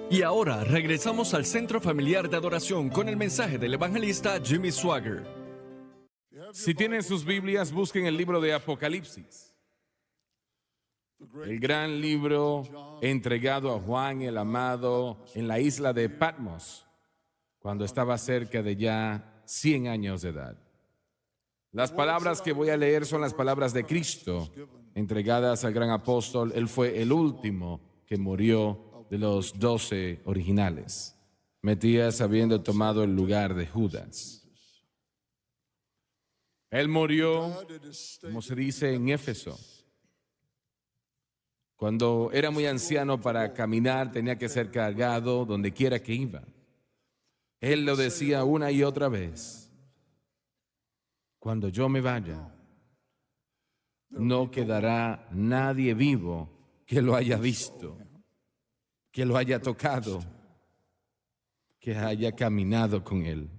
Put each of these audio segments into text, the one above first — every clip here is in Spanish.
Y ahora regresamos al Centro Familiar de Adoración con el mensaje del evangelista Jimmy Swaggart. Si tienen sus Biblias, busquen el libro de Apocalipsis. El gran libro entregado a Juan el Amado en la isla de Patmos, cuando estaba cerca de ya 100 años de edad. Las palabras que voy a leer son las palabras de Cristo, entregadas al gran apóstol. Él fue el último que murió de los 12 originales, Matías habiendo tomado el lugar de Judas. Él murió, como se dice en Éfeso. Cuando era muy anciano, para caminar tenía que ser cargado donde quiera que iba. Él lo decía una y otra vez: cuando yo me vaya, no quedará nadie vivo que lo haya visto, que lo haya tocado, que haya caminado con él.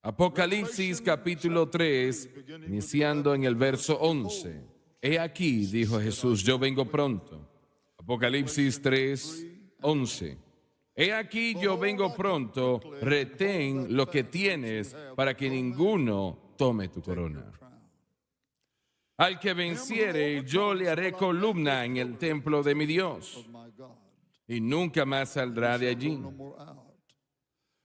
Apocalipsis capítulo 3, iniciando en el verso 11. He aquí, dijo Jesús, yo vengo pronto. Apocalipsis 3, 11. He aquí, yo vengo pronto, retén lo que tienes para que ninguno tome tu corona. Al que venciere, yo le haré columna en el templo de mi Dios, y nunca más saldrá de allí.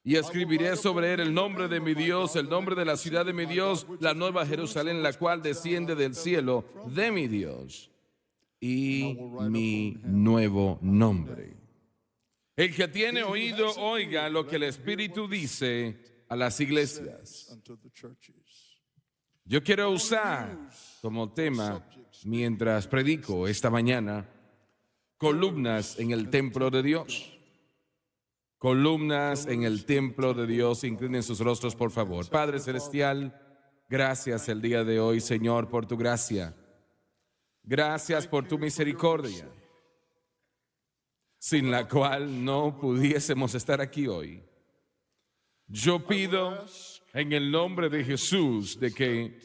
Y escribiré sobre él el nombre de mi Dios, el nombre de la ciudad de mi Dios, la nueva Jerusalén, la cual desciende del cielo de mi Dios, y mi nuevo nombre. El que tiene oído, oiga lo que el Espíritu dice a las iglesias. Yo quiero usar como tema, mientras predico esta mañana, columnas en el templo de Dios. Columnas en el templo de Dios. Inclinen sus rostros, por favor. Padre Celestial, gracias el día de hoy, Señor, por tu gracia. Gracias por tu misericordia, sin la cual no pudiésemos estar aquí hoy. Yo pido en el nombre de Jesús de que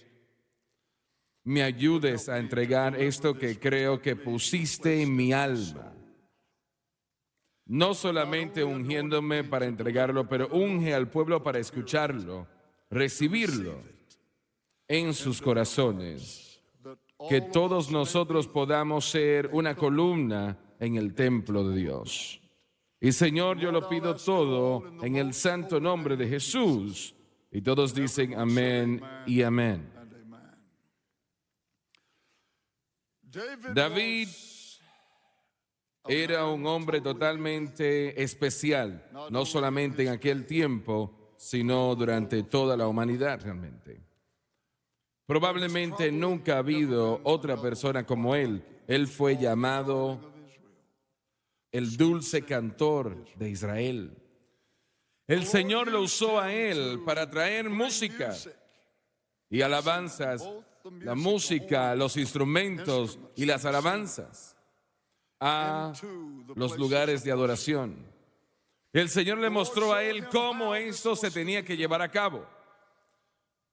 me ayudes a entregar esto que creo que pusiste en mi alma. No solamente ungiéndome para entregarlo, pero unge al pueblo para escucharlo, recibirlo en sus corazones. Que todos nosotros podamos ser una columna en el templo de Dios. Y Señor, yo lo pido todo en el santo nombre de Jesús. Y todos dicen amén y amén. David era un hombre totalmente especial, no solamente en aquel tiempo, sino durante toda la humanidad realmente. Probablemente nunca ha habido otra persona como él. Él fue llamado el dulce cantor de Israel. El Señor lo usó a él para traer música y alabanzas, la música, los instrumentos y las alabanzas a los lugares de adoración. El Señor le mostró a él cómo esto se tenía que llevar a cabo.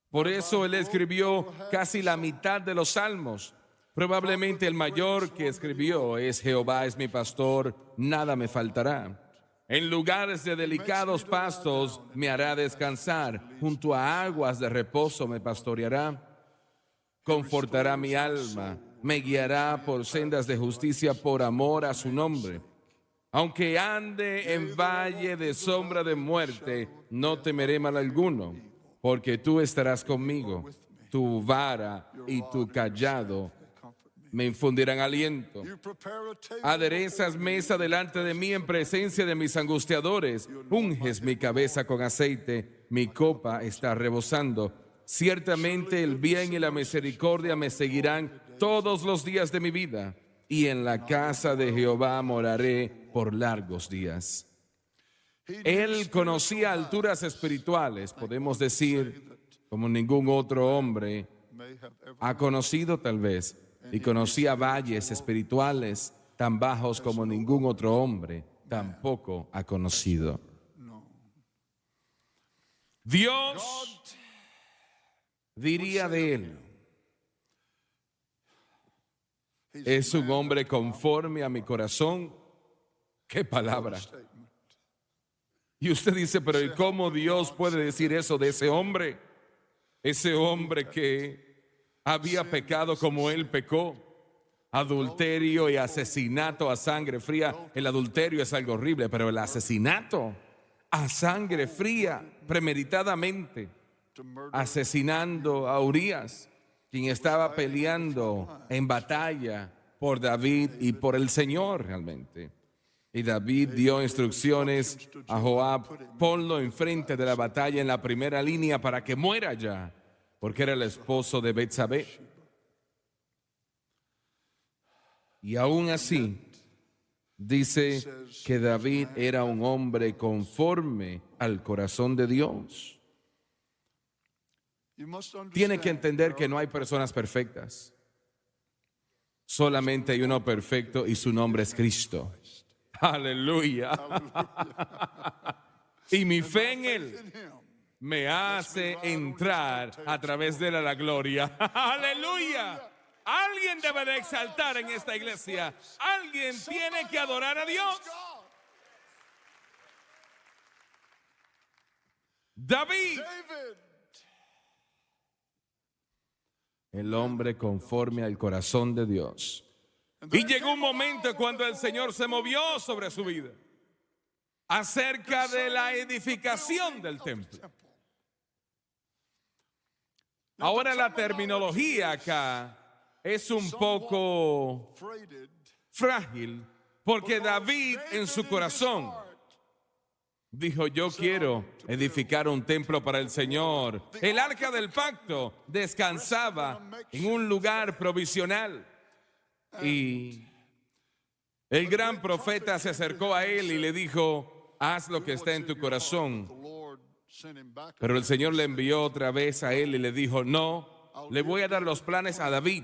Por eso él escribió casi la mitad de los salmos. Probablemente el mayor que escribió es: Jehová es mi pastor, nada me faltará. En lugares de delicados pastos me hará descansar, junto a aguas de reposo me pastoreará. Confortará mi alma, me guiará por sendas de justicia por amor a su nombre. Aunque ande en valle de sombra de muerte, no temeré mal alguno, porque tú estarás conmigo. Tu vara y tu cayado me infundirán aliento. Aderezas mesa delante de mí en presencia de mis angustiadores. Unges mi cabeza con aceite, mi copa está rebosando. Ciertamente el bien y la misericordia me seguirán todos los días de mi vida, y en la casa de Jehová moraré por largos días. Él conocía alturas espirituales, podemos decir, como ningún otro hombre ha conocido tal vez, y conocía valles espirituales tan bajos como ningún otro hombre tampoco ha conocido. Dios diría de él: es un hombre conforme a mi corazón, ¡Qué palabra! Y usted dice, pero ¿y cómo Dios puede decir eso de ese hombre? Ese hombre que había pecado como él pecó. Adulterio y asesinato a sangre fría. El adulterio es algo horrible, pero el asesinato a sangre fría, premeditadamente, asesinando a Urías, quien estaba peleando en batalla por David y por el Señor realmente. Y David dio instrucciones a Joab: ponlo enfrente de la batalla en la primera línea para que muera ya, porque era el esposo de Betsabé. Y aún así, dice que David era un hombre conforme al corazón de Dios. Tiene que entender que no hay personas perfectas. Solamente hay uno perfecto y su nombre es Cristo. Aleluya. Y mi fe en Él me hace entrar a través de él a la gloria. Aleluya. Alguien debe de exaltar en esta iglesia. Alguien tiene que adorar a Dios. David, el hombre conforme al corazón de Dios. Y llegó un momento cuando el Señor se movió sobre su vida acerca de la edificación del templo. Ahora la terminología acá es un poco frágil, porque David en su corazón dijo: yo quiero edificar un templo para el Señor. El arca del pacto descansaba en un lugar provisional. Y el gran profeta se acercó a él y le dijo: haz lo que está en tu corazón. Pero el Señor le envió otra vez a él y le dijo: no, le voy a dar los planes a David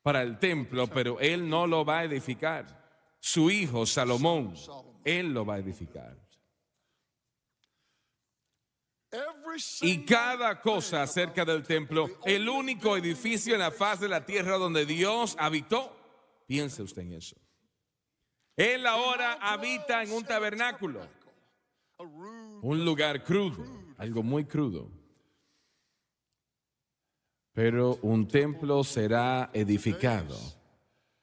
para el templo, pero él no lo va a edificar. Su hijo Salomón, él lo va a edificar. Y cada cosa acerca del templo, el único edificio en la faz de la tierra donde Dios habitó. Piense usted en eso. Él ahora habita en un tabernáculo, un lugar crudo, algo muy crudo. Pero un templo será edificado.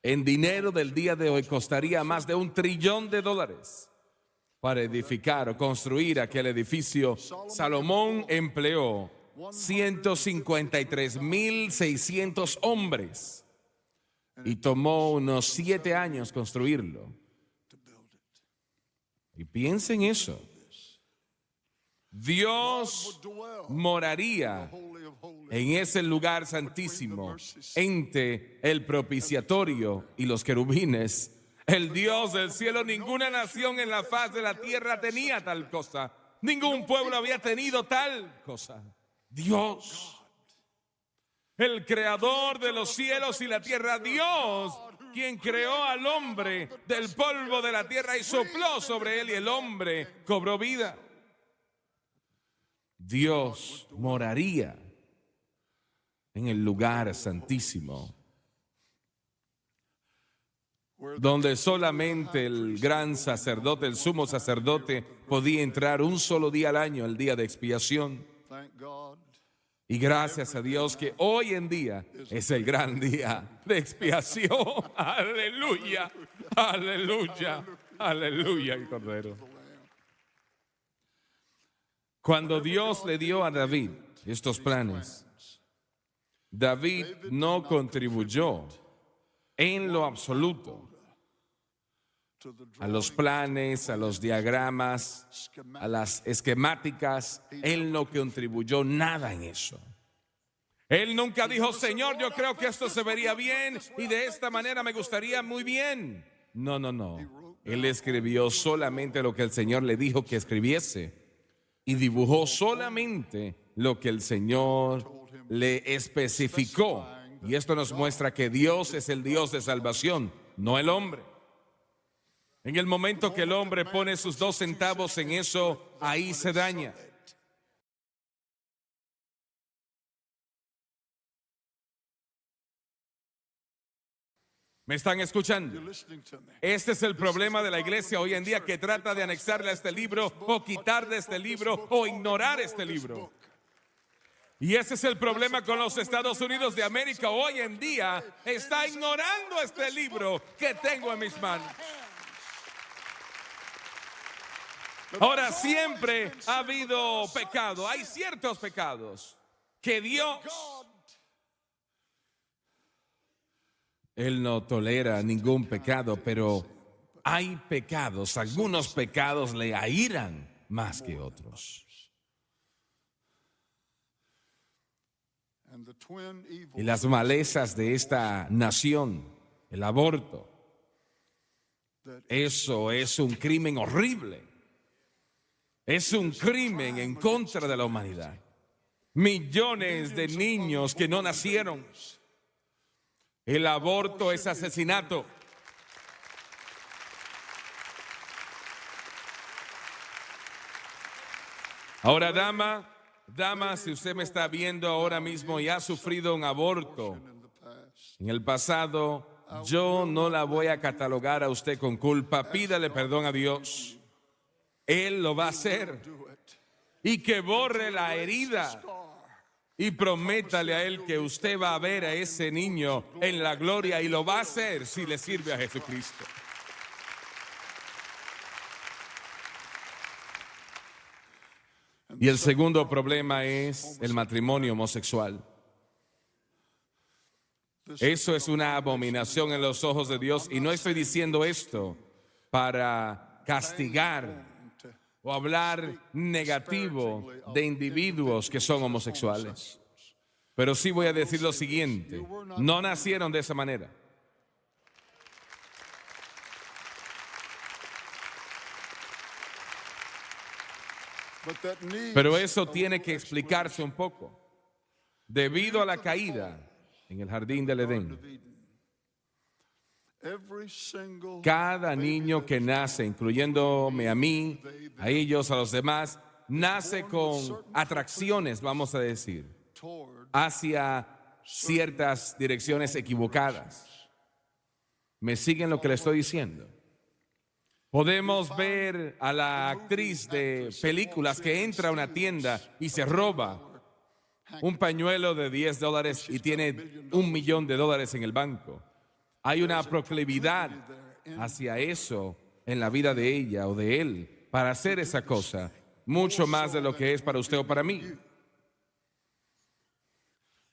En dinero del día de hoy costaría más de $1 trillón para edificar o construir aquel edificio. Salomón empleó 153,600 hombres y tomó unos 7 años construirlo. Y piensen eso. Dios moraría en ese lugar santísimo entre el propiciatorio y los querubines. El Dios del cielo, ninguna nación en la faz de la tierra tenía tal cosa. Ningún pueblo había tenido tal cosa. Dios, el creador de los cielos y la tierra, Dios, quien creó al hombre del polvo de la tierra y sopló sobre él y el hombre cobró vida. Dios moraría en el lugar santísimo, donde solamente el gran sacerdote, el sumo sacerdote, podía entrar un solo día al año, el día de expiación. Y gracias a Dios que hoy en día es el gran día de expiación. Aleluya, aleluya, aleluya, el Cordero. Cuando Dios le dio a David estos planes, David no contribuyó en lo absoluto a los planes, a los diagramas, a las esquemáticas. Él no contribuyó nada en eso. Él nunca dijo: Señor, yo creo que esto se vería bien y de esta manera me gustaría muy bien. No, no, no. Él escribió solamente lo que el Señor le dijo que escribiese y dibujó solamente lo que el Señor le especificó. Y esto nos muestra que Dios es el Dios de salvación, no el hombre. En el momento que el hombre pone sus 2 centavos en eso, ahí se daña. ¿Me están escuchando? You're listening to me. Este es el problema de la iglesia hoy en día, que trata de anexarle a este libro o quitarle este libro o ignorar este libro. Y ese es el problema con los Estados Unidos de América. Hoy en día está ignorando este libro que tengo en mis manos. Ahora, siempre ha habido pecado. Hay ciertos pecados que Dios, Él no tolera ningún pecado, pero hay pecados, algunos pecados le airan más que otros. And the twin evils Y las malezas de esta nación, el aborto, eso es un crimen horrible. Es un crimen en contra de la humanidad. Millones de niños que no nacieron. El aborto es asesinato. Ahora, dama, si usted me está viendo ahora mismo y ha sufrido un aborto in the past. en el pasado, yo no la voy a catalogar a usted con culpa. Pídale perdón a Dios. Él lo va a hacer. Do it. Y que borre la herida. Y prométale a Él que usted va a ver a ese niño en la gloria, y lo va a hacer si le sirve a Jesucristo. Y el segundo problema es el matrimonio homosexual. Eso es una abominación en los ojos de Dios, y no estoy diciendo esto para castigar o hablar negativo de individuos que son homosexuales. Pero sí voy a decir lo siguiente: no nacieron de esa manera. But that needs Pero eso tiene que explicarse un poco. Debido a la caída en el jardín del Edén, every single cada niño que nace, incluyéndome a mí, a ellos, a los demás, nace con atracciones, vamos a decir, toward hacia ciertas direcciones equivocadas. ¿Me siguen lo que le estoy diciendo? Podemos ver a la actriz de películas que entra a una tienda y se roba un pañuelo de $10 y tiene $1 millón en el banco. Hay una proclividad hacia eso en la vida de ella o de él para hacer esa cosa, mucho más de lo que es para usted o para mí.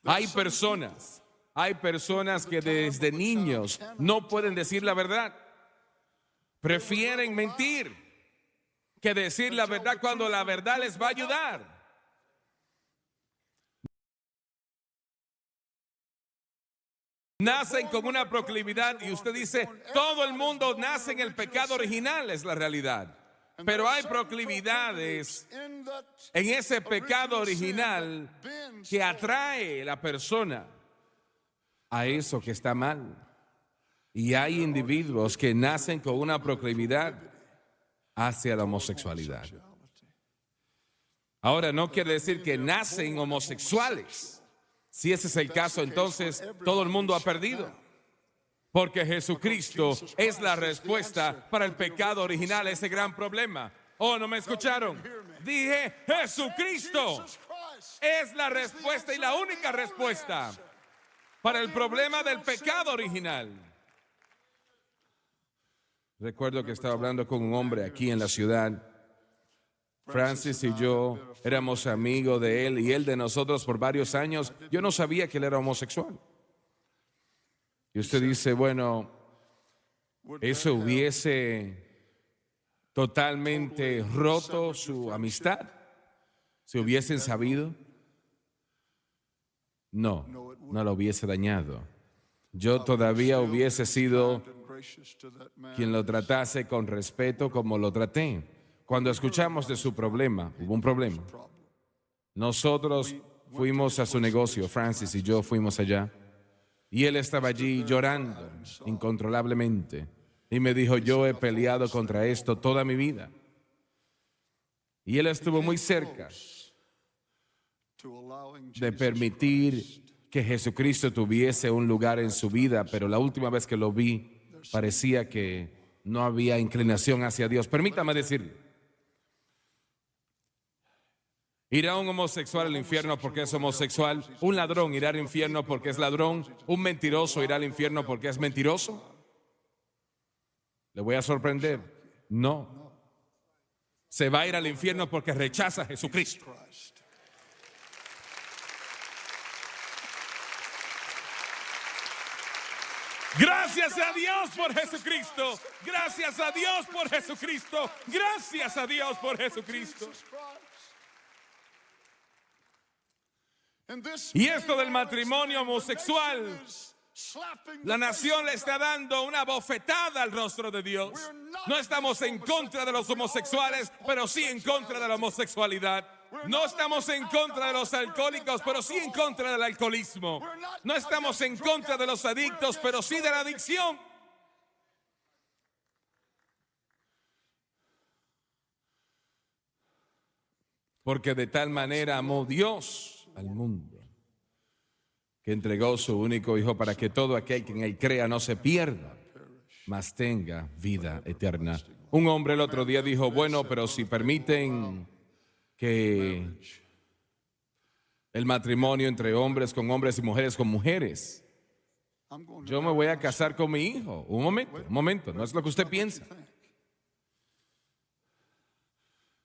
Hay personas que desde niños no pueden decir la verdad. Prefieren mentir que decir la verdad cuando la verdad les va a ayudar. Nacen con una proclividad, y usted dice, todo el mundo nace en el pecado original, es la realidad. Pero hay proclividades in that en ese pecado original que atrae a la persona a eso que está mal. Y hay individuos que nacen con una proclividad hacia la homosexualidad. Ahora, no quiere decir que nacen homosexuales. Si ese es el caso, entonces todo el mundo ha perdido. Porque Jesucristo es la respuesta para el pecado original, ese gran problema. Oh, ¿no me escucharon? Dije, Jesucristo es la respuesta y la única respuesta para el problema del pecado original. Recuerdo que estaba hablando con un hombre aquí en la ciudad. Francis y yo éramos amigos de él y él de nosotros por varios años. Yo no sabía que él era homosexual. Y usted dice, bueno, eso hubiese totalmente roto su amistad si hubiesen sabido. No, no lo hubiese dañado. Yo todavía hubiese sido gracious to that man. quien lo tratase con respeto como lo traté. Cuando escuchamos de su problema, hubo un problema. Nosotros fuimos a su negocio, Francis y yo fuimos allá. Y él estaba allí llorando incontrolablemente. Y me dijo, yo he peleado contra esto toda mi vida. Y él estuvo muy cerca To allowing de Jesus permitir que Jesucristo tuviese un lugar en su vida, pero la última vez que lo vi parecía que no había inclinación hacia Dios. Permítame decirle, ¿irá un homosexual al infierno porque es homosexual? ¿Un ladrón irá al infierno porque es ladrón? ¿Un mentiroso irá al infierno porque es mentiroso? ¿Le voy a sorprender? No. Se va a ir al infierno porque rechaza a Jesucristo. Gracias a Dios por Jesucristo. Gracias a Dios por Jesucristo. Gracias a Dios por Jesucristo. Y esto del matrimonio homosexual, la nación le está dando una bofetada al rostro de Dios. No estamos en contra de los homosexuales, pero sí en contra de la homosexualidad. No estamos en contra de los alcohólicos, pero sí en contra del alcoholismo. No estamos en contra de los adictos, pero sí de la adicción. Porque de tal manera amó Dios al mundo, que entregó su único Hijo para que todo aquel que en él crea no se pierda, mas tenga vida eterna. Un hombre el otro día dijo, bueno, pero si permiten que el matrimonio entre hombres con hombres y mujeres con mujeres, yo me voy a casar con mi hijo. Un momento, no es lo que usted piensa.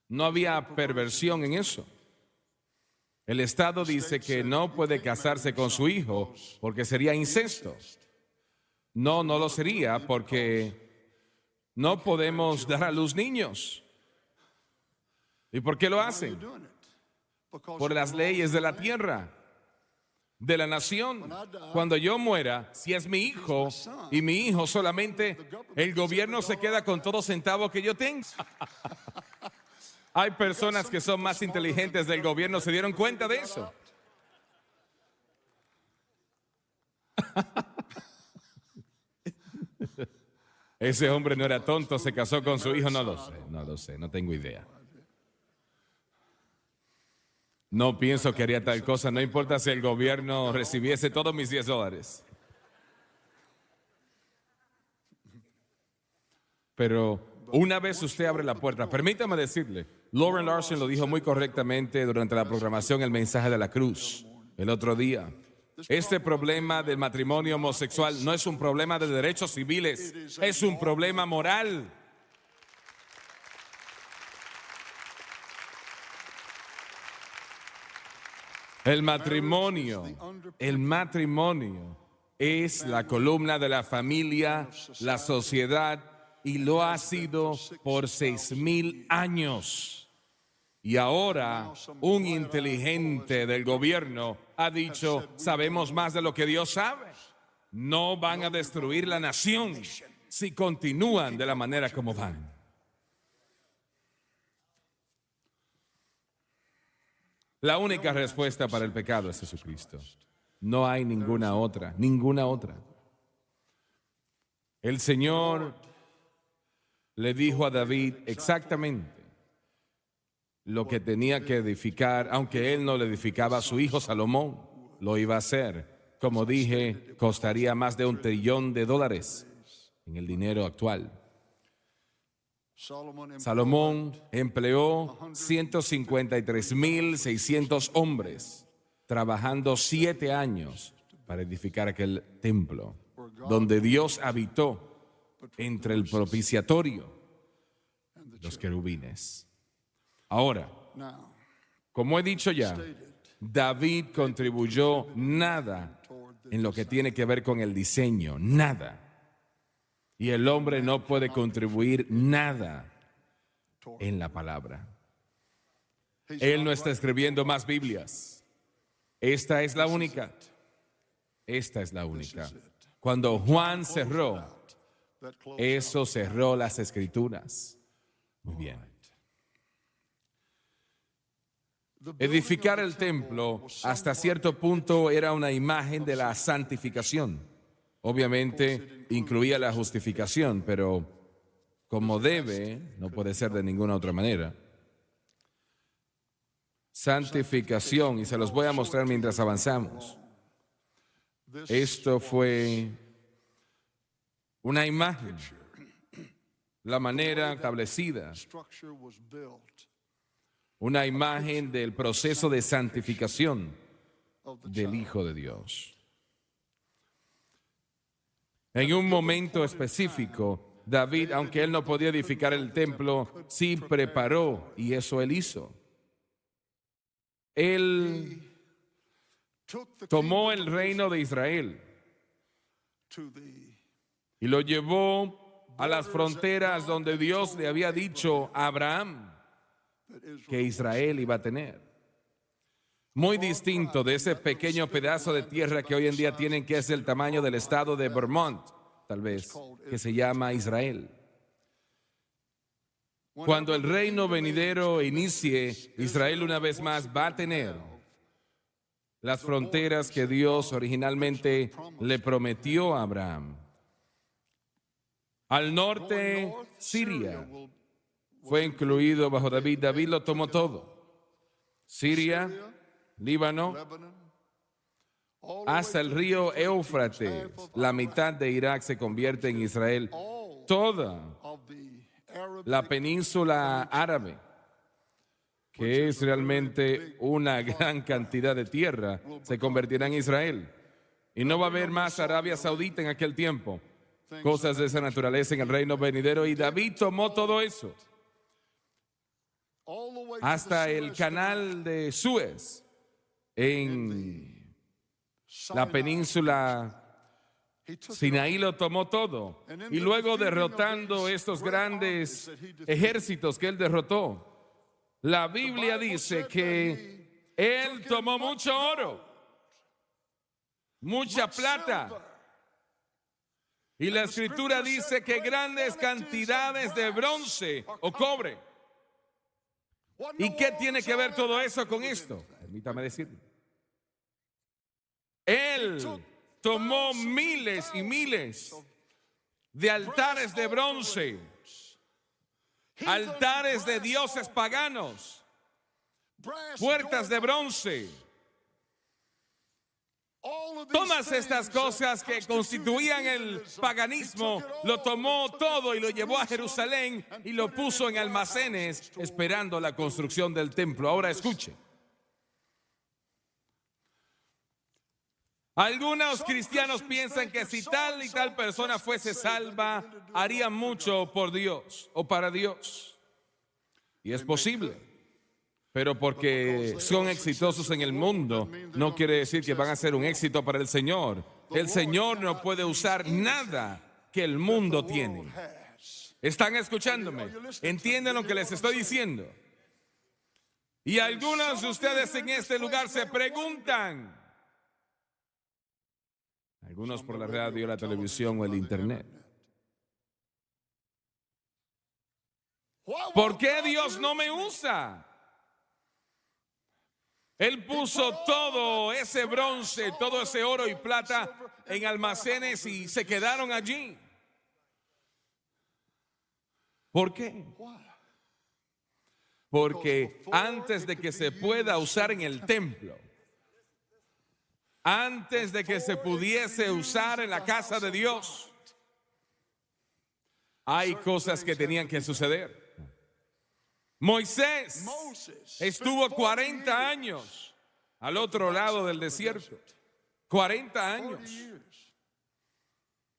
No había perversión en eso. El Estado dice que no puede casarse con su hijo porque sería incesto. No lo sería porque no podemos dar a luz niños. ¿Y por qué lo hacen? Por las leyes de la tierra, de la nación. Cuando yo muera, si es mi hijo y mi hijo solamente, el gobierno se queda con todo centavo que yo tenga. Hay personas que son más inteligentes del gobierno, ¿se dieron cuenta de eso? Ese hombre no era tonto, se casó con su hijo, no lo sé, no tengo idea. No pienso que haría tal cosa, no importa si el gobierno recibiese todos mis $10. Pero una vez usted abre la puerta, permítame decirle, Lauren Larson lo dijo muy correctamente durante la programación El Mensaje de la Cruz el otro día. Este problema del matrimonio homosexual no es un problema de derechos civiles, es un problema moral. El matrimonio es la columna de la familia, la sociedad, y lo ha sido por 6,000 años. Y ahora un inteligente del gobierno ha dicho, sabemos más de lo que Dios sabe. No van a destruir la nación si continúan de la manera como van. La única respuesta para el pecado es Jesucristo. No hay ninguna otra. El Señor le dijo a David exactamente lo que tenía que edificar, aunque él no le edificaba a su hijo Salomón, lo iba a hacer. Como dije, costaría más de $1 trillón en el dinero actual. Salomón empleó 153,600 hombres trabajando 7 años para edificar aquel templo donde Dios habitó entre el propiciatorio y los querubines. Ahora, como he dicho ya, David contribuyó nada en lo que tiene que ver con el diseño, nada. Y el hombre no puede contribuir nada en la palabra. Él no está escribiendo más Biblias. Esta es la única. Cuando Juan cerró, eso cerró las Escrituras. Muy bien. Edificar el templo hasta cierto punto era una imagen de la santificación. Obviamente incluía la justificación, pero como debe, no puede ser de ninguna otra manera. Santificación, y se los voy a mostrar mientras avanzamos. This Esto fue una imagen, la manera establecida, structure was built una imagen del proceso de santificación of the del child. Hijo de Dios. En un momento específico, David, aunque él no podía edificar el templo, sí preparó, y eso él hizo. Él Took the tomó el kingdom reino de Israel to the y lo llevó a las fronteras donde Dios le había dicho a Abraham that Israel que Israel iba a tener. Muy distinto de ese pequeño pedazo de tierra que hoy en día tienen, que es del tamaño del estado de Vermont, tal vez, que se llama Israel. Cuando el reino venidero inicie, Israel una vez más va a tener las fronteras que Dios originalmente le prometió a Abraham. Al norte, Siria fue incluido bajo David. David lo tomó todo. Siria, Líbano, Lebanon, all the hasta way el to río the Éufrates. half of La mitad de Irak se convierte en Israel. Toda of the Arab la península árabe, que es realmente una gran cantidad de tierra, se convertirá en Israel. Y no va a haber más Arabia Saudita en aquel tiempo. Cosas de esa naturaleza en el reino venidero. Y David tomó todo eso all the way hasta to the el Suez canal de Suez en la Sinai. península He took it Sinaí. Lo tomó todo. Y luego derrotando estos grandes ejércitos que él derrotó, la Biblia dice que él tomó mucho oro, mucha plata. Y la escritura dice que grandes cantidades de bronce o cobre. ¿Y qué tiene que ver todo eso con esto? Permítame decirlo. Él tomó miles y miles de altares de bronce, altares de dioses paganos, brass puertas de bronce, all of these todas estas things cosas que constituían el paganismo. Lo tomó todo y lo llevó a Jerusalén y lo puso en almacenes esperando la construcción del templo. Ahora escuche. Algunos cristianos piensan que si tal y tal persona fuese salva, haría mucho por Dios o para Dios. Y es posible. Pero porque son exitosos en el mundo, no quiere decir que van a ser un éxito para el Señor. El Señor no puede usar nada que el mundo tiene. ¿Están escuchándome? ¿Entienden lo que les estoy diciendo? Y algunos de ustedes en este lugar se preguntan, algunos por la radio, la televisión o el internet, ¿por qué Dios no me usa? Él puso todo ese bronce, todo ese oro y plata en almacenes y se quedaron allí. ¿Por qué? Porque antes de que se pueda usar en el templo, antes de que se pudiese usar en la casa de Dios, hay cosas que tenían que suceder. Moisés estuvo 40 años al otro lado del desierto. 40 años.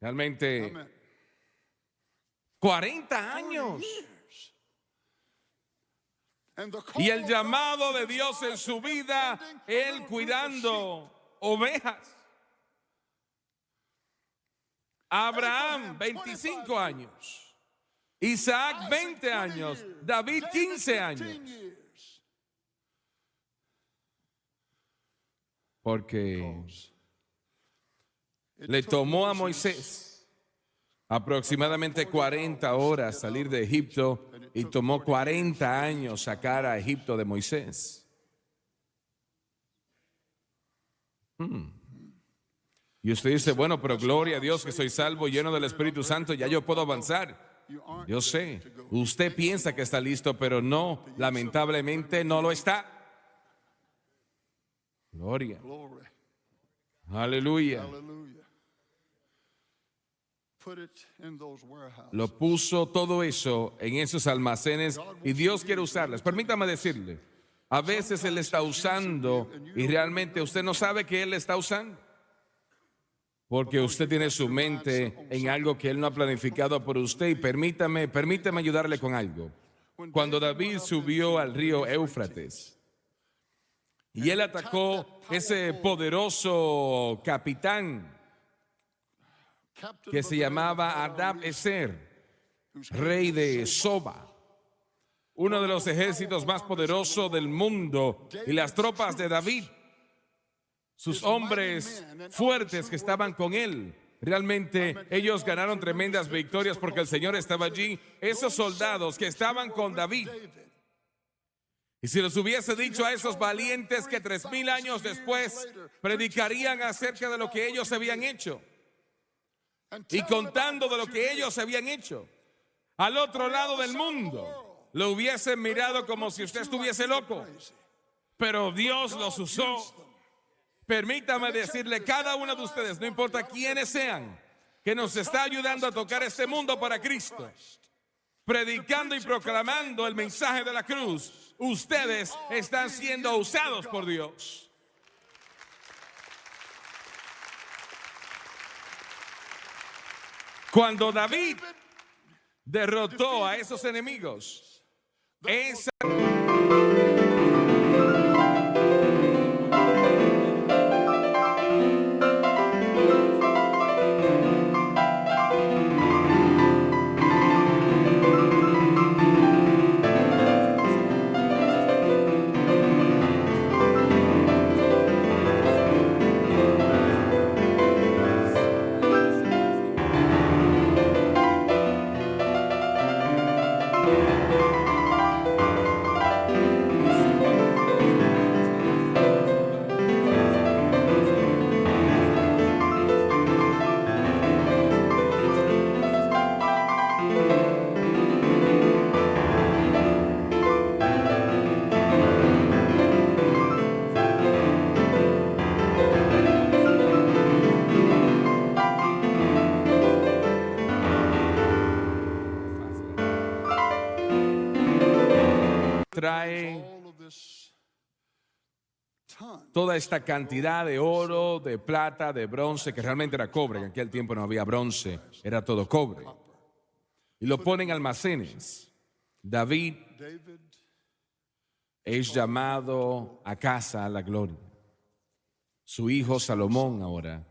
Realmente, 40 años. Y el llamado de Dios en su vida, él cuidando ovejas. Abraham, 25 años. Isaac, 20 años. David, 15 años. Porque le tomó a Moisés aproximadamente 40 horas salir de Egipto y tomó 40 años sacar a Egipto de Moisés. Y usted dice, bueno, pero gloria a Dios que soy salvo, lleno del Espíritu Santo, ya yo puedo avanzar. Yo sé, usted piensa que está listo, pero no, lamentablemente no lo está. Gloria. Aleluya. Hallelujah. Put it in those warehouses. Lo puso todo eso en esos almacenes y Dios quiere usarlas. Permítame decirle, a veces Él está usando y realmente usted no sabe que Él está usando. Porque usted tiene su mente en algo que Él no ha planificado por usted. Y permítame ayudarle con algo. Cuando David subió al río Éufrates y él atacó ese poderoso capitán que se llamaba Adad-Ezer, rey de Soba, uno de los ejércitos más poderosos del mundo, y las tropas de David, sus hombres fuertes que estaban con él, realmente ellos ganaron tremendas victorias porque el Señor estaba allí. Esos soldados que estaban con David, y si les hubiese dicho a esos valientes que 3000 años después predicarían acerca de lo que ellos habían hecho y contando de lo que ellos habían hecho al otro lado del mundo, lo hubiesen mirado como si usted estuviese loco. Pero Dios los usó. Permítame decirle, cada uno de ustedes, no importa quiénes sean, que nos está ayudando a tocar este mundo para Cristo, predicando y proclamando el mensaje de la cruz, ustedes están siendo usados por Dios. Cuando David derrotó a esos enemigos, esa trae toda esta cantidad de oro, de plata, de bronce, que realmente era cobre. En aquel tiempo no había bronce, era todo cobre. Y lo ponen en almacenes. David es llamado a casa a la gloria. Su hijo Salomón ahora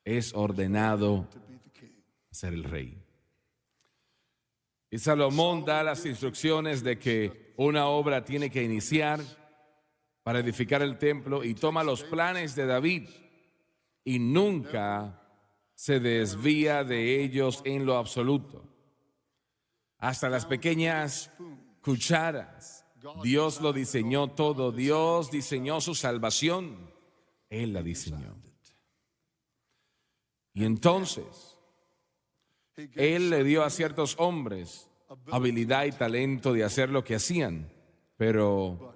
es ordenado a ser el rey. Y Salomón da las instrucciones de que una obra tiene que iniciar para edificar el templo y toma los planes de David y nunca se desvía de ellos en lo absoluto. Hasta las pequeñas cucharas, Dios lo diseñó todo. Dios diseñó su salvación, Él la diseñó. Y entonces Él le dio a ciertos hombres habilidad y talento de hacer lo que hacían, pero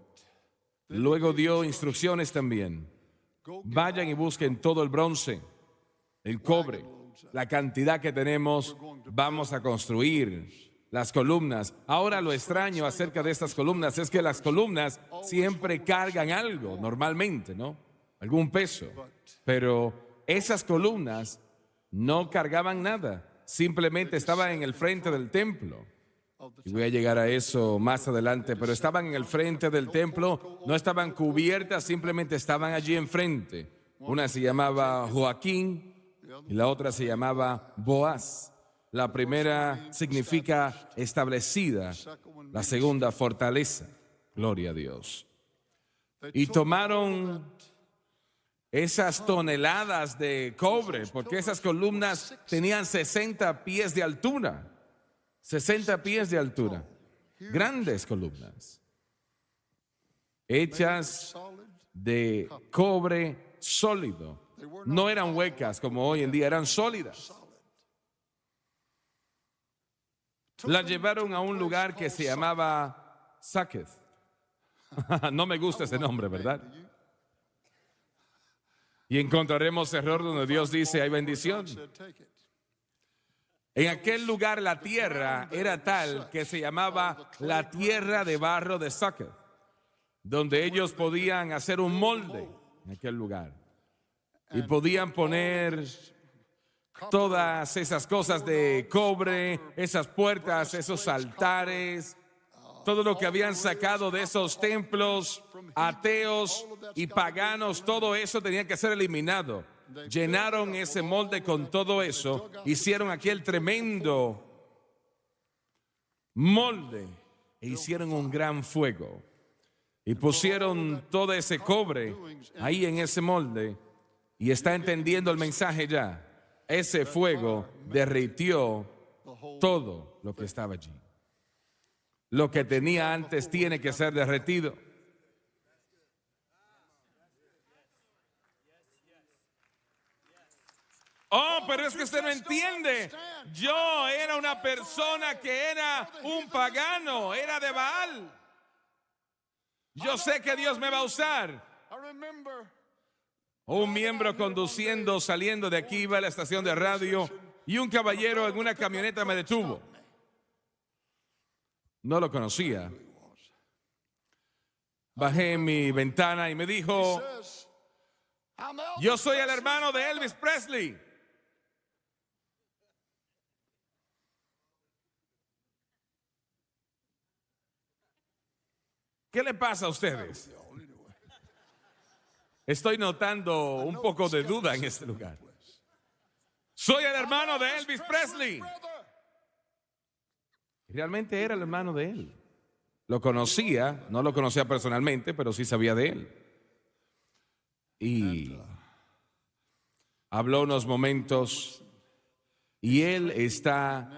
luego dio instrucciones también. Vayan y busquen todo el bronce, el cobre, la cantidad que tenemos, vamos a construir las columnas. Ahora, lo extraño acerca de estas columnas es que las columnas siempre cargan algo, normalmente, ¿no? Algún peso, pero esas columnas no cargaban nada, simplemente estaban en el frente del templo. Y voy a llegar a eso más adelante, pero estaban en el frente del templo, no estaban cubiertas, simplemente estaban allí enfrente. Una se llamaba Joaquín y la otra se llamaba Boaz. La primera significa establecida, la segunda fortaleza. Gloria a Dios. Y tomaron esas toneladas de cobre, porque esas columnas tenían 60 pies de altura. 60 pies de altura, grandes columnas, hechas de cobre sólido. No eran huecas como hoy en día, eran sólidas. Las llevaron a un lugar que se llamaba Saquez. No me gusta ese nombre, ¿verdad? Y encontraremos error donde Dios dice, hay bendición. Said, take it. En aquel lugar la tierra era tal que se llamaba la tierra de barro de Succoth, donde ellos podían hacer un molde en aquel lugar. Y podían poner todas esas cosas de cobre, esas puertas, esos altares, todo lo que habían sacado de esos templos ateos y paganos, todo eso tenía que ser eliminado. Llenaron ese molde con todo eso, hicieron aquel tremendo molde e hicieron un gran fuego. Y pusieron todo ese cobre ahí en ese molde. Y está entendiendo el mensaje ya. Ese fuego derritió todo lo que estaba allí. Lo que tenía antes tiene que ser derretido. Oh, pero es que usted no entiende. Yo era una persona que era un pagano, era de Baal. Yo sé que Dios me va a usar. I remember Un miembro conduciendo, saliendo de aquí, iba a la estación de radio y un caballero en una camioneta me detuvo. No lo conocía. Bajé mi ventana y me dijo, says, I'm Elvis yo soy el hermano de Elvis Presley. ¿Qué le pasa a ustedes? Estoy notando un poco de duda en este lugar. Soy el hermano de Elvis Presley. Realmente era el hermano de él. Lo conocía, no lo conocía personalmente, pero sí sabía de él. Y habló unos momentos y él está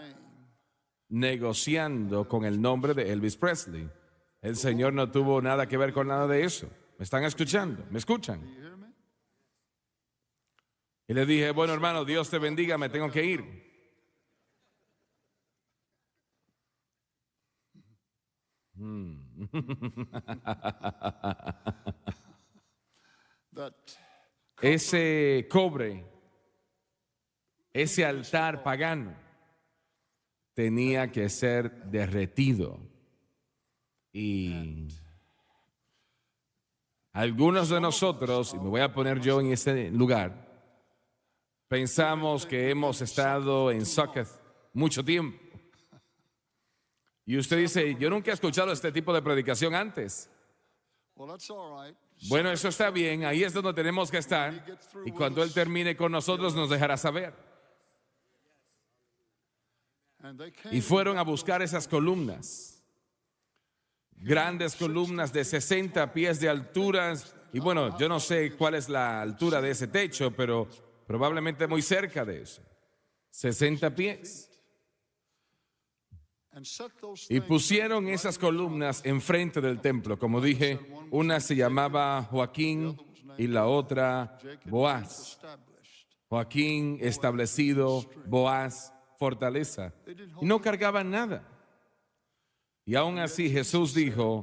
negociando con el nombre de Elvis Presley. El Señor no tuvo nada que ver con nada de eso. ¿Me están escuchando? ¿Me escuchan? Y le dije, bueno, hermano, Dios te bendiga, me tengo que ir. that Ese cobre, ese altar pagano, tenía que ser derretido. Y algunos de nosotros, y me voy a poner yo en ese lugar, pensamos que hemos estado en Succoth mucho tiempo. Y usted dice, yo nunca he escuchado este tipo de predicación antes. well, that's all right. Bueno, eso está bien, ahí es donde tenemos que estar. Y cuando Él termine con nosotros nos dejará saber. And they came Y fueron a buscar esas columnas. Grandes columnas de 60 pies de alturas. Y bueno, yo no sé cuál es la altura de ese techo, pero probablemente muy cerca de eso. 60 pies. and set those Y things pusieron esas columnas enfrente del templo. Como dije, una se llamaba Joaquín y la otra Boaz. established. Joaquín establecido, Boaz fortaleza. Y no cargaban nada. Y aún así Jesús dijo,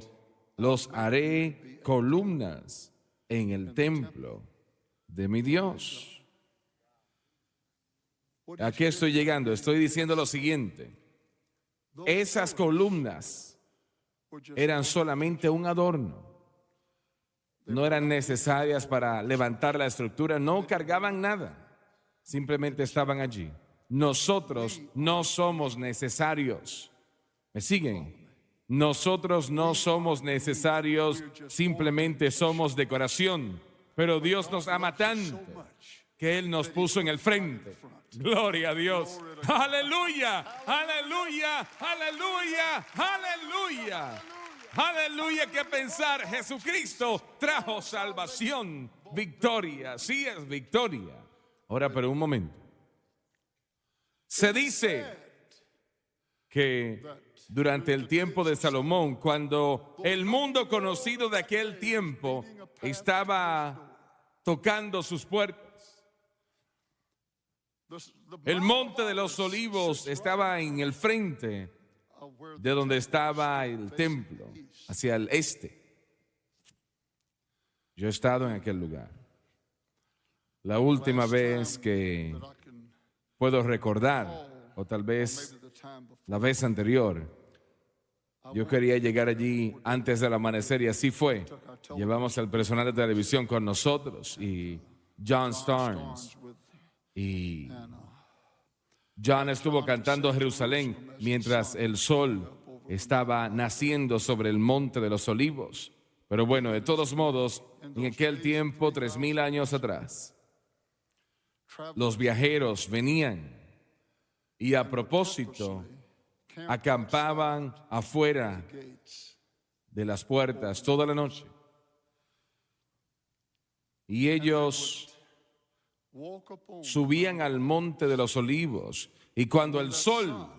los haré columnas en el templo de mi Dios. ¿A qué estoy llegando? Estoy diciendo lo siguiente. Esas columnas eran solamente un adorno. No eran necesarias para levantar la estructura, no cargaban nada. Simplemente estaban allí. Nosotros no somos necesarios. ¿Me siguen? Nosotros no somos necesarios, simplemente somos decoración. Pero Dios nos ama tanto que Él nos puso en el frente. Gloria a Dios. Aleluya, aleluya, aleluya, aleluya. Aleluya, que pensar, Jesucristo trajo salvación, victoria, sí es victoria. Ahora, pero un momento. Se dice que durante el tiempo de Salomón, cuando el mundo conocido de aquel tiempo estaba tocando sus puertas, el monte de los olivos estaba en el frente de donde estaba el templo, hacia el este. Yo he estado en aquel lugar. La última vez que that I can puedo recordar, o tal vez maybe the time before. la vez anterior, yo quería llegar allí antes del amanecer y así fue. Llevamos al personal de televisión con nosotros y John Starnes. With, Y John estuvo cantando Jerusalén mientras el sol estaba naciendo sobre el monte de los olivos. Pero bueno, de todos modos, en aquel tiempo, 3,000 años atrás, los viajeros venían y a propósito acampaban afuera gates, de las puertas toda la noche. Y ellos walk upon subían al monte de los olivos y cuando el sol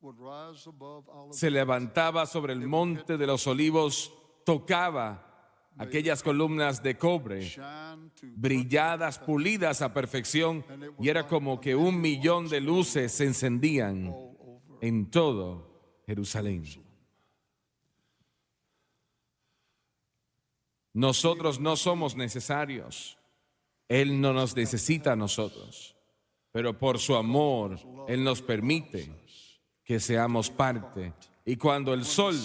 would rise above all of se levantaba sobre el monte de los olivos, tocaba aquellas columnas de cobre shine to brilladas, pulidas a perfección, y era como que 1,000,000 de luces se encendían en todo Jerusalén. Nosotros no somos necesarios. Él no nos necesita a nosotros, pero por su amor, Él nos permite que seamos parte. Y cuando el sol,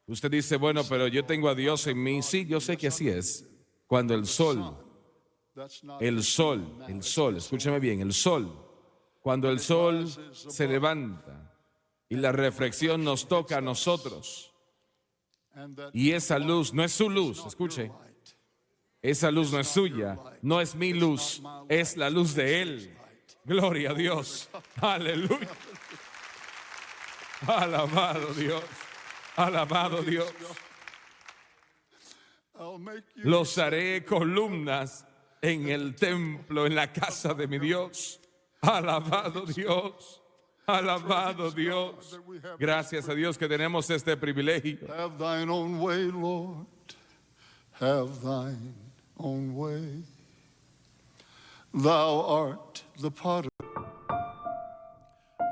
usted dice, bueno, pero yo tengo a Dios en mí. Sí, yo sé que así es. Cuando el sol, escúcheme bien, el sol, cuando el sol se levanta y la reflexión nos toca a nosotros, and that y esa luz no es su luz, escuche, esa luz no es suya, no es mi luz, es la luz de Él. Gloria a Dios. Aleluya. Alabado Dios. Alabado Dios. I'll make you Los haré columnas en el templo, en la casa de mi Dios. Alabado Dios. Alabado Dios. Gracias a Dios que tenemos este privilegio. have thine own way, Lord. Have thine own way. Thou art the potter.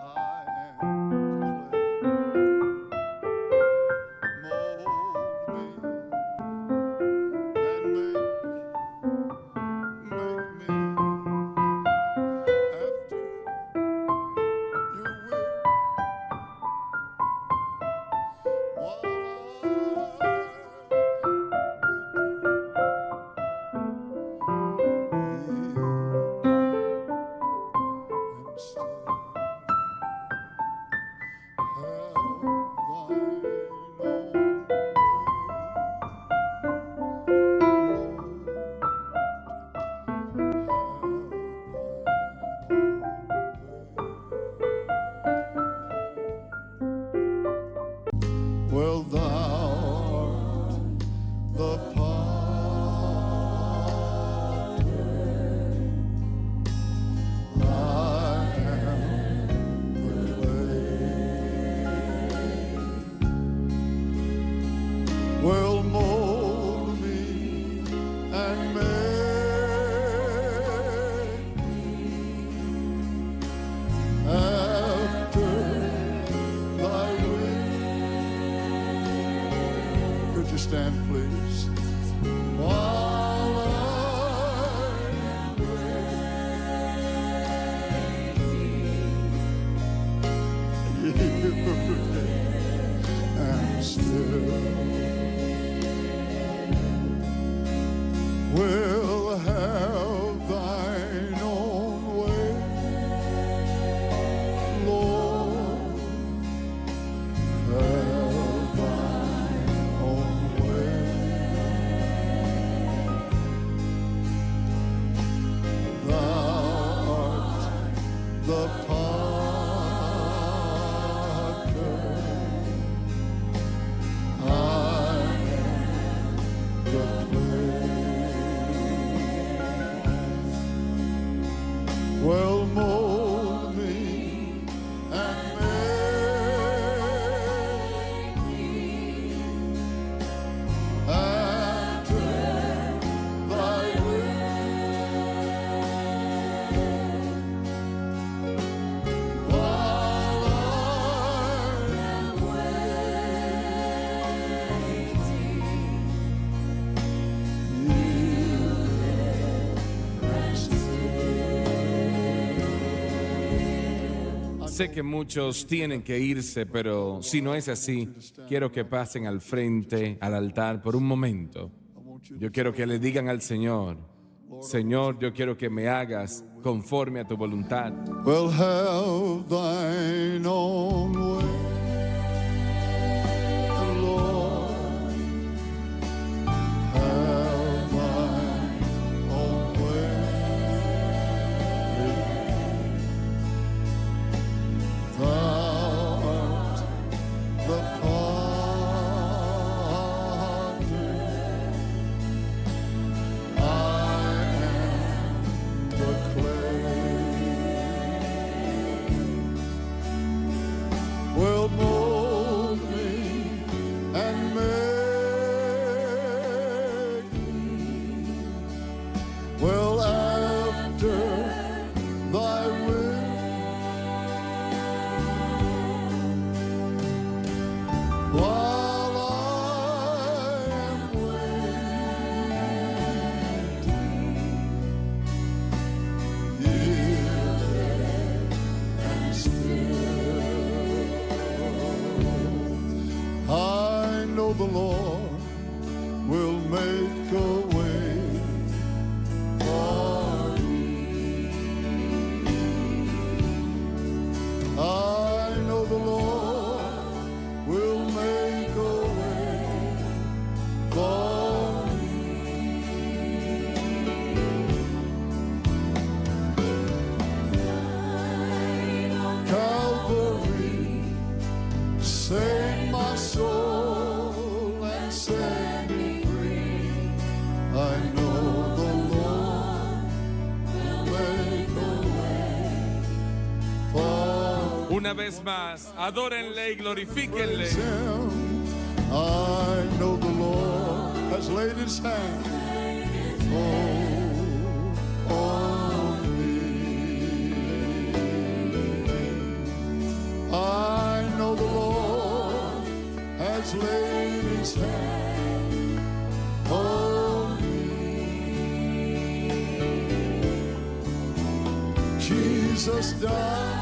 I am the clay. Mold me and make me after your will. While well, thou art the potter, I am the clay. Well, mold me and make me after thy will. Could you stand, please? While I and still will have thine own way, Lord. Have thine own way. Thou art the potter, I Sé que muchos tienen que irse, pero si no es así, quiero que pasen al frente, al altar, por un momento. Yo quiero que le digan al Señor, Señor, yo quiero que me hagas conforme a tu voluntad. Well, have thine own way, Lord. Have thine own way. Thou art the potter, I am the clay. Well, mold me and make me, well, after thy will. While I am waiting, yielded and still, I know the Lord will make a way for me. I know the Lord will make a way for me. Calvary, save my soul and set me free. I know the Lord will make a way for Una vez más, adórenle y glorifíquenle. him. I know the Lord has laid his hand on me. I know the Lord has laid his hand on me. Jesus died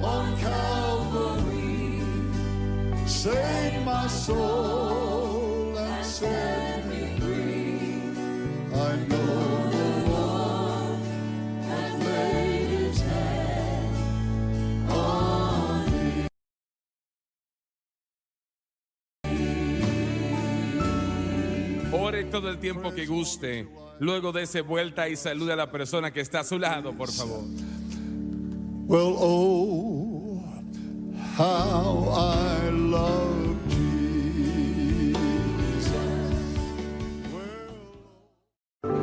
on Calvary, save my soul and set me free. I know the Lord has laid his hand on me. Ore todo el tiempo que guste. Luego dése vuelta y salude a la persona que está a su lado, por favor. Well, oh, how I love Jesus. Well,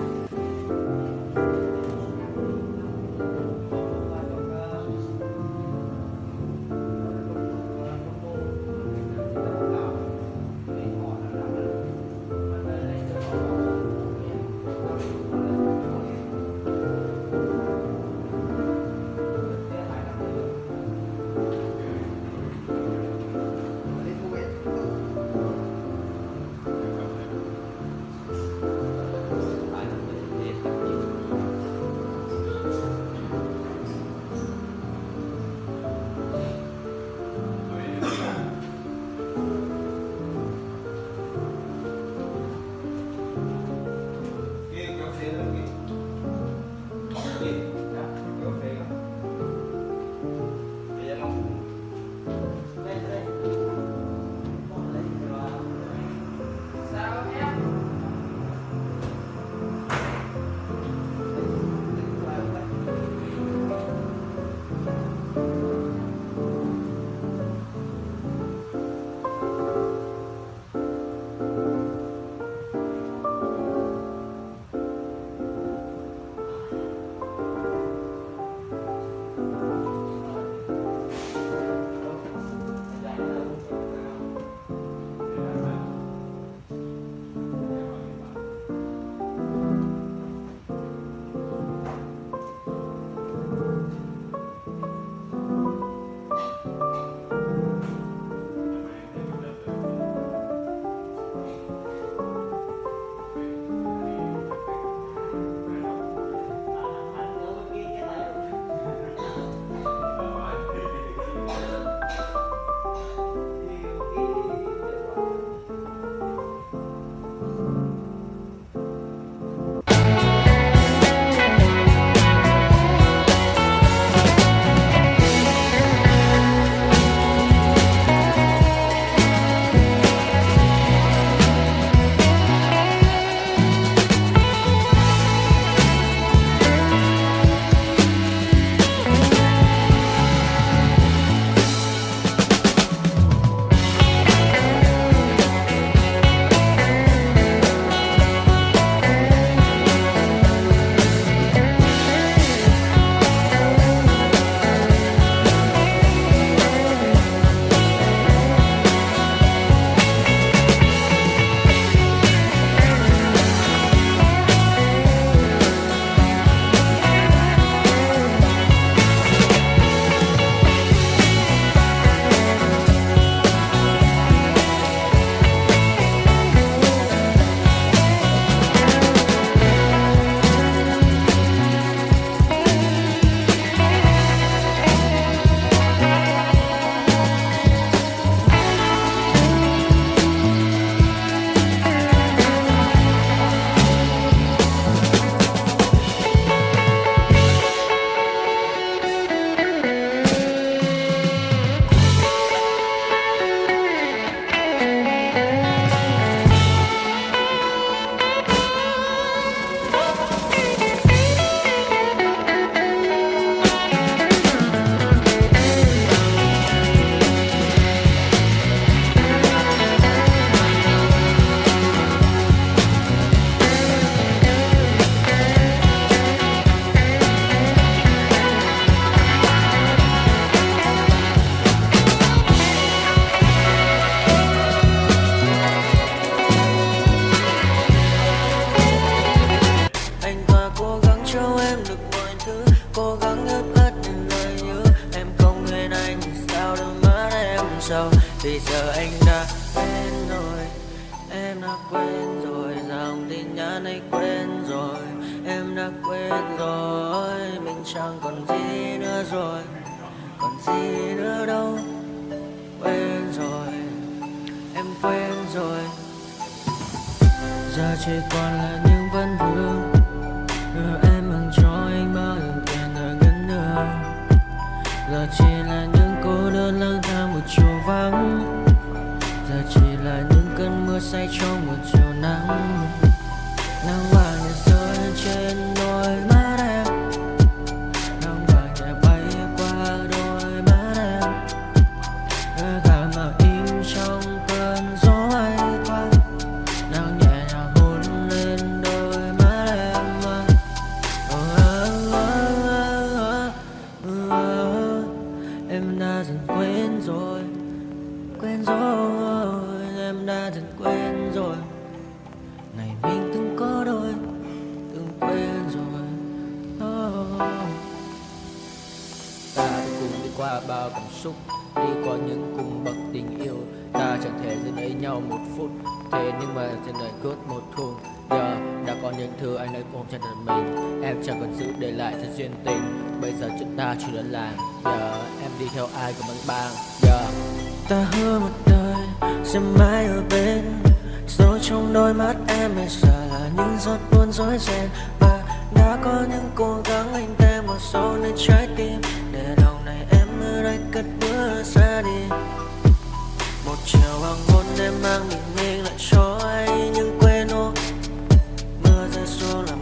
nhau thì giờ anh đã quên rồi. Em đã quên rồi, dòng tin nhắn ấy quên rồi. Em đã quên rồi, mình chẳng còn gì nữa rồi. Còn gì nữa đâu, quên rồi, em quên rồi. Giờ chỉ còn là những vấn vương. Em mang cho anh bao nhiêu tiền ở ngân đường. Giờ chỉ là những cô đơn lang thang một chiều vắng. Giờ chỉ là những cơn mưa say trong một chiều nắng. Nắng vàng nhẹ rơi trên đôi mắt em. Nắng vàng nhẹ bay qua đôi mắt em. Gà mà im trong cơn gió hay thoáng. Nắng nhẹ nhàng hôn lên đôi mắt em. Em đã dần quên rồi, quên rồi. Em đã dần quên rồi ngày mình từng có đôi, từng quên rồi. Ta đã cùng đi qua bao cảm xúc, đi qua những cung bậc tình yêu. Ta chẳng thể giữ lấy nhau một phút, thế nhưng mà trên đời cướp một thùng. Giờ đã có những thứ anh ấy ôm trên đời mình. Em chẳng còn giữ để lại sự duyên tình. Bây giờ chúng ta chỉ đơn làng. Giờ em đi theo ai cũng bằng bang. Giờ ta hứa một đời sẽ mãi ở bên. Rồi trong đôi mắt em bây giờ là những giọt buồn rối ren. Và đã có những cố gắng anh thêm một số nơi trái tim. Để lòng này em ở đây cất bước xa đi. Một chiều hoàng hôn em mang bình minh lại cho anh những quên ô. Mưa rơi xuống làm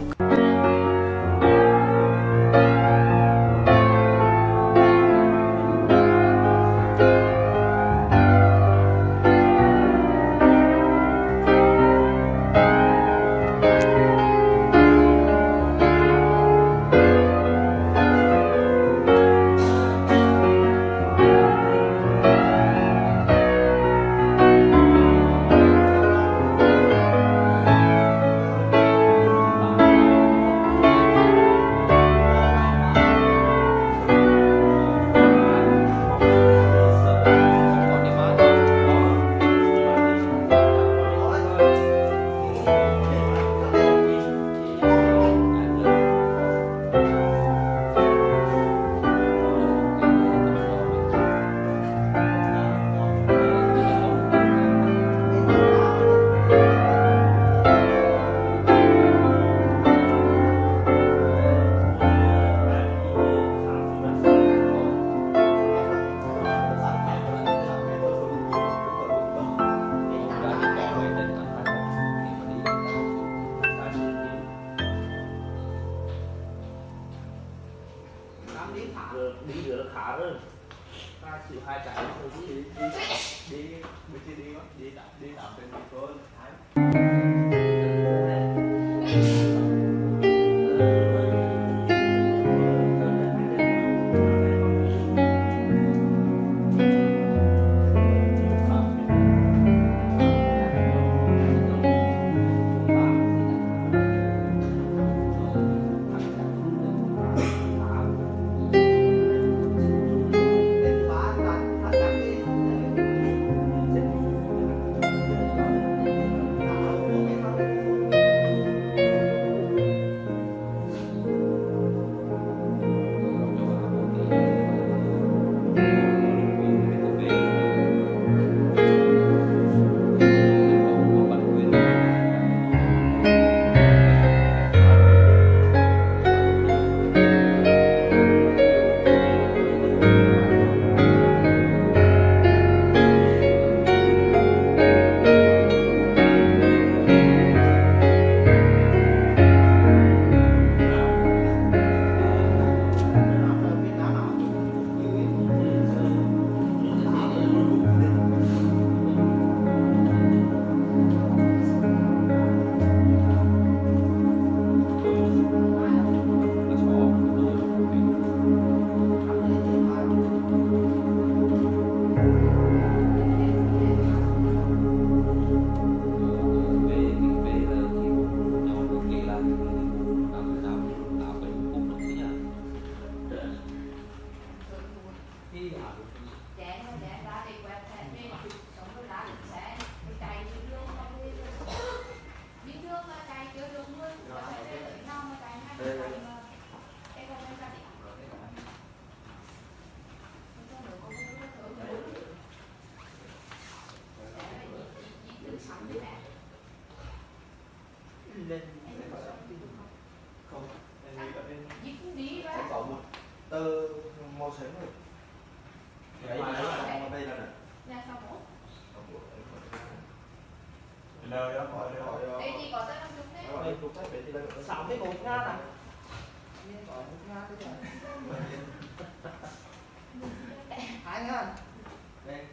sắm đi mẹ. Lên Không, em nghĩ là bên Dính đi sẽ ra. có một tờ màu xám rồi. Cái này là đây là này. Nhà sao bố? Lời đó hỏi Đây thì có rất là đúng đấy. đây cũng phải thì đây 61 ngàn à? Nên có 1 ngàn thế rồi. 2 ngàn. đây